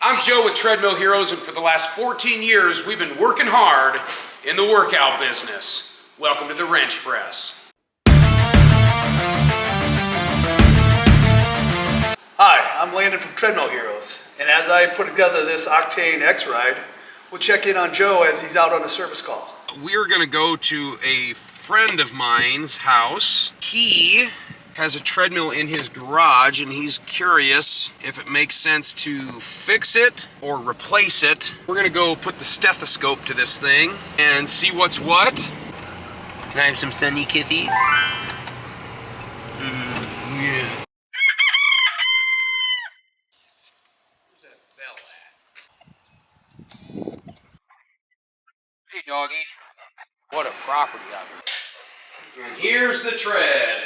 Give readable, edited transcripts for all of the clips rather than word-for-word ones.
I'm Joe with Treadmill Heroes, and for the last 14 years, we've been working hard in the workout business. Welcome to the Wrench Press. Hi, I'm Landon from Treadmill Heroes, and as I put together this Octane X Ride, we'll check in on Joe as he's out on a service call. We're gonna go to a friend of mine's house. He has a treadmill in his garage and he's curious if it makes sense to fix it or replace it. We're gonna go put the stethoscope to this thing and see what's what. Can I have some Sunny Kitty? Yeah. Where's that bell at? Hey doggy. What a property out here. And here's the tread.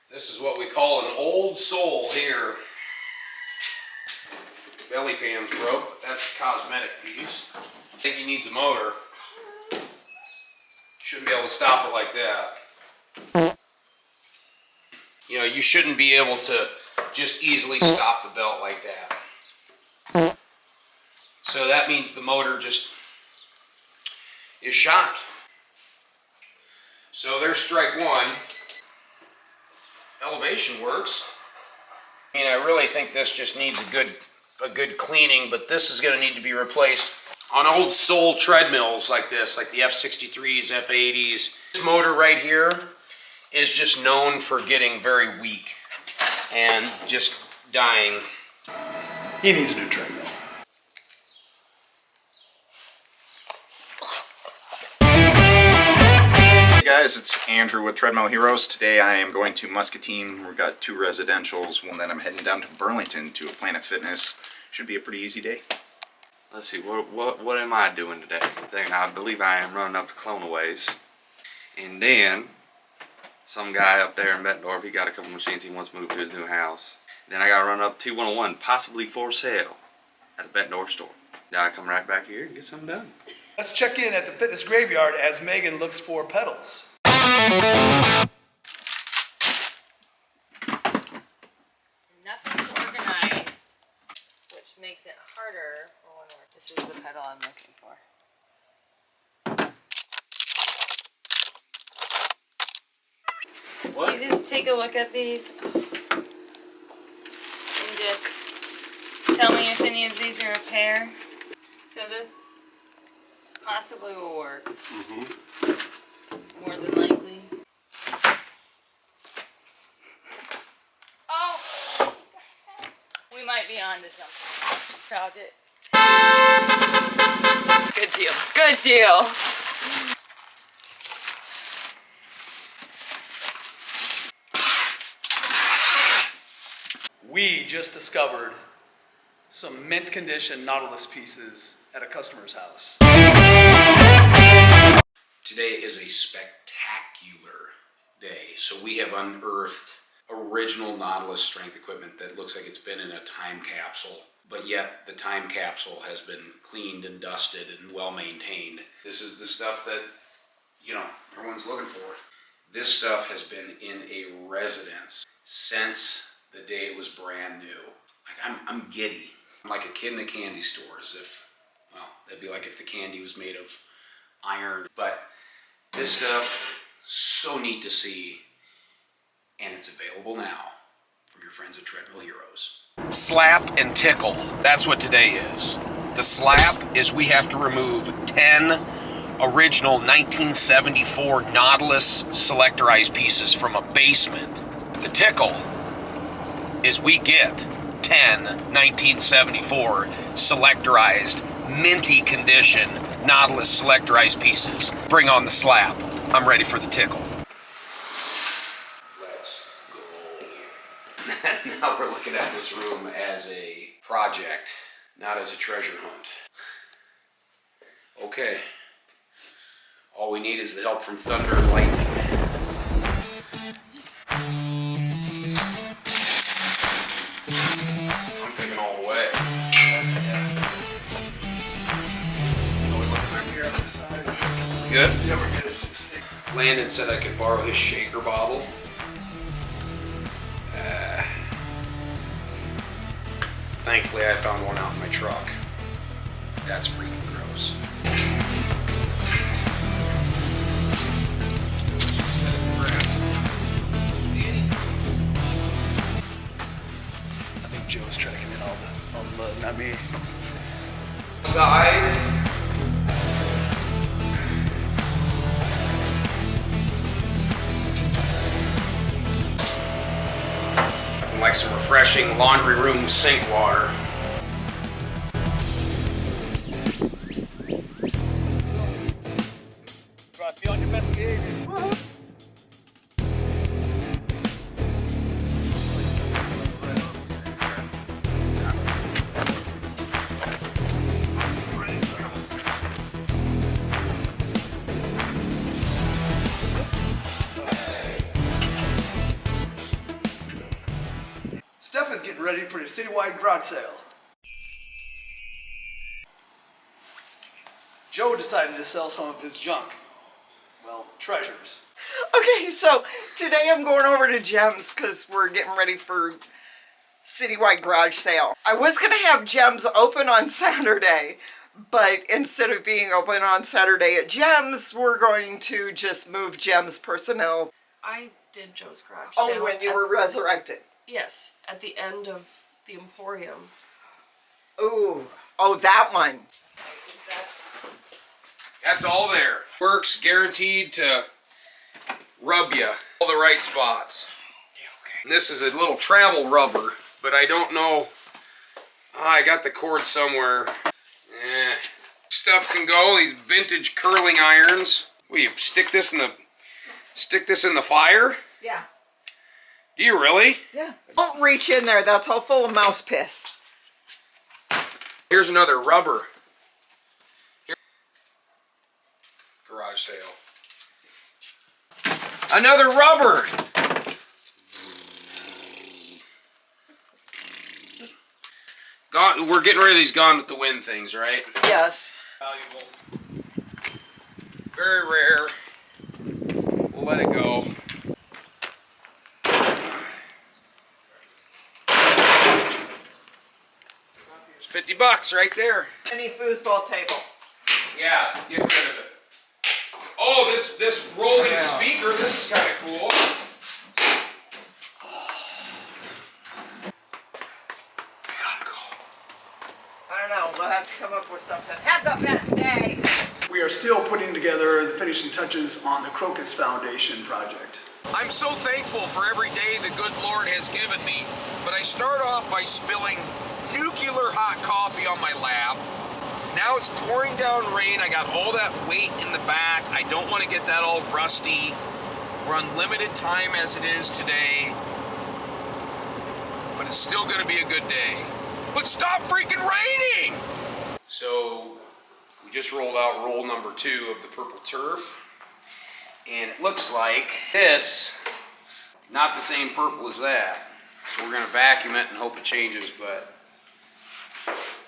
This is what we call an old soul here. Belly pan's broke, but that's a cosmetic piece. I think he needs a motor. Shouldn't be able to stop it like that. You know, you shouldn't be able to just easily stop the belt like that. So that means the motor just is shot. So there's strike one. Elevation works. I mean, I really think this just needs a good cleaning, but this is going to need to be replaced on old soul treadmills like this, like the F63s, F80s. This motor right here is just known for getting very weak and just dying. He needs a new treadmill. Hey guys, it's Andrew with Treadmill Heroes. Today I am going to Muscatine. We've got 2 residentials, one that I'm heading down to Burlington to a Planet Fitness. Should be a pretty easy day. Let's see, what am I doing today? I believe I am running up to Clonaways. And then, some guy up there in Bettendorf, he got a couple machines he wants to move to his new house. Then I got to run up T101, possibly for sale, at the Bettendorf store. Now I come right back here and get something done. Let's check in at the fitness graveyard as Megan looks for pedals. Nothing's organized, which makes it harder for when we're... This is the pedal I'm looking for. What? You just take a look at these and just tell me if any of these are a pair. So this possibly will work. More than likely. Oh! We might be on to something. Found it. Good deal. Good deal. We just discovered some mint condition Nautilus pieces at a customer's house. Today is a spectacular day. So we have unearthed original Nautilus strength equipment that looks like it's been in a time capsule, but yet the time capsule has been cleaned and dusted and well maintained. This is the stuff that, you know, everyone's looking for. This stuff has been in a residence since the day it was brand new. Like I'm giddy. I'm like a kid in a candy store, as if, well, that'd be like if the candy was made of iron. But this stuff, so neat to see, and it's available now from your friends at Treadmill Heroes. Slap and tickle, that's what today is. The slap is we have to remove 10 original 1974 Nautilus selectorized pieces from a basement. The tickle is we get 10 1974 selectorized, minty condition Nautilus selectorized pieces. Bring on the slap. I'm ready for the tickle. Let's go. Now we're looking at this room as a project, not as a treasure hunt. Okay. All we need is the help from thunder and lightning. I'm thinking all the way. Are we looking back here on the side? Good? Yeah, we're good. Just Landon said I could borrow his shaker bottle. Thankfully, I found one out in my truck. That's freaking gross. I think Joe's tracking in all the mud, not me. Side. Like some refreshing laundry room sink water. Be on your best behavior. Steph is getting ready for the Citywide garage sale. Joe decided to sell some of his junk. Well, treasures. Okay, so today I'm going over to Gems because we're getting ready for Citywide garage sale. I was going to have Gems open on Saturday, but instead of being open on Saturday at Gems, we're going to just move Gems personnel. I did Joe's garage Oh, sale when you at- were resurrected. Yes, at the end of the Emporium. Ooh, oh, that one. That's all there. Works guaranteed to rub you all the right spots. And this is a little travel rubber, but I don't know. I got the cord somewhere. Stuff can go. These vintage curling irons. Will you stick this in the fire? Yeah. Do you really? Yeah. Don't reach in there. That's all full of mouse piss. Here's another rubber. Garage sale. Another rubber. Gone. We're getting rid of these Gone with the Wind things, right? Yes. Valuable. Very rare. We'll let it go. It's $50 right there. Any foosball table. Yeah, get rid of it. Oh, this rolling speaker, this is kind of cool. We gotta go. I don't know. We'll have to come up with something. Have the best day. We are still putting together the finishing touches on the Crocus Foundation project. I'm so thankful for every day the good Lord has given me, but I start off by spilling nuclear hot coffee on my lap. Now it's pouring down rain. I got all that weight in the back. I don't want to get that all rusty. We're on limited time as it is today, but it's still going to be a good day. But stop freaking raining! So we just rolled out roll number 2 of the purple turf, and it looks like this, not the same purple as that. So we're going to vacuum it and hope it changes, but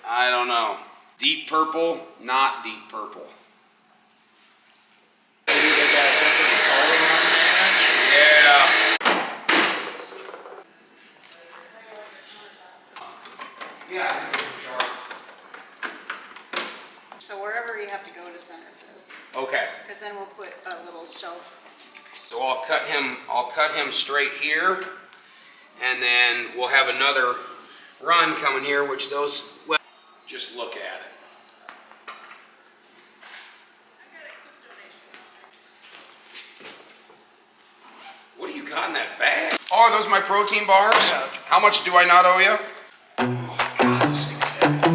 I don't know. Deep purple, not deep purple. Yeah. Yeah. So wherever you have to go to center this, Okay. because then we'll put a little shelf. So I'll cut him straight here, and then we'll have another run coming here, which those, well, just look at it. What do you got in that bag? Oh, are those my protein bars? Yeah. How much do I not owe you? Oh, God, this thing's heavy.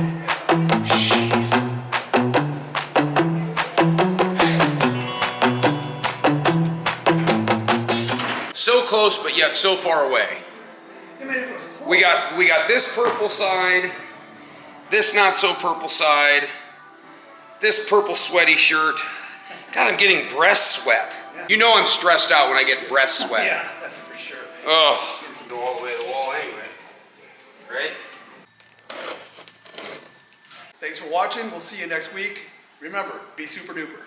So close, but yet so far away. We got this purple side, this not so purple side, this purple sweaty shirt. God, I'm getting breast sweat. Yeah. You know I'm stressed out when I get breast sweat. Yeah, that's for sure. Oh, it's go all the way to the wall anyway. Right? Thanks for watching. We'll see you next week. Remember, be super duper.